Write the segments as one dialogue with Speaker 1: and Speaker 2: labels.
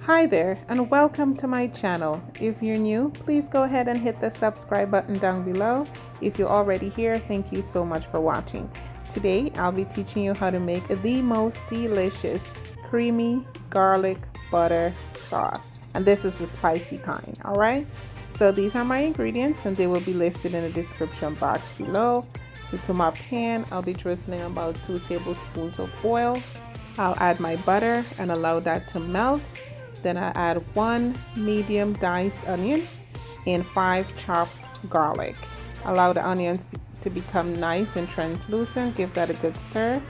Speaker 1: Hi there and welcome to my channel. If you're new, please go ahead and hit the subscribe button down below. If you're already here, thank you so much for watching. Today I'll be teaching you how to make the most delicious creamy garlic butter sauce. And this is the spicy kind, alright? So these are my ingredients and they will be listed in the description box below. So to my pan, I'll be drizzling about 2 tablespoons of oil. I'll add my butter and allow that to melt. Then I add 1 medium diced onion and 5 chopped garlic. Allow the onions to become nice and translucent. Give that a good stir.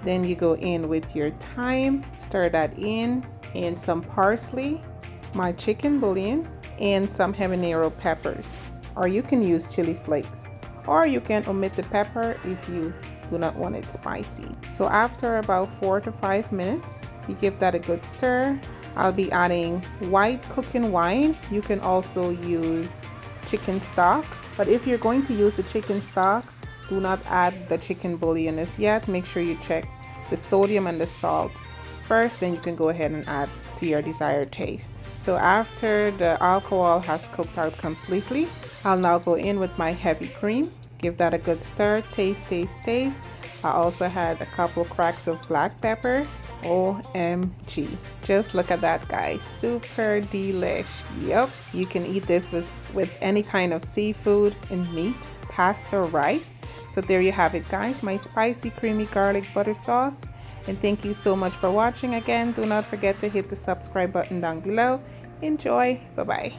Speaker 1: Then you go in with your thyme, stir that in, and some parsley, my chicken bouillon, and some habanero peppers. Or you can use chili flakes. Or you can omit the pepper if you do not want it spicy. So after about 4 to 5 minutes, you give that a good stir. I'll be adding white cooking wine. You can also use chicken stock, but if you're going to use the chicken stock, do not add the chicken bouillon as yet. Make sure you check the sodium and the salt first, then you can go ahead and add to your desired taste. So after the alcohol has cooked out completely, I'll now go in with my heavy cream. Give that a good stir. Taste. I also had a couple cracks of black pepper. OMG, just look at that, guys. Super delish. Yep, you can eat this with any kind of seafood and meat, pasta, rice. So there you have it, guys, my spicy creamy garlic butter sauce. And thank you so much for watching. Again, do not forget to hit the subscribe button down below. Enjoy. Bye bye.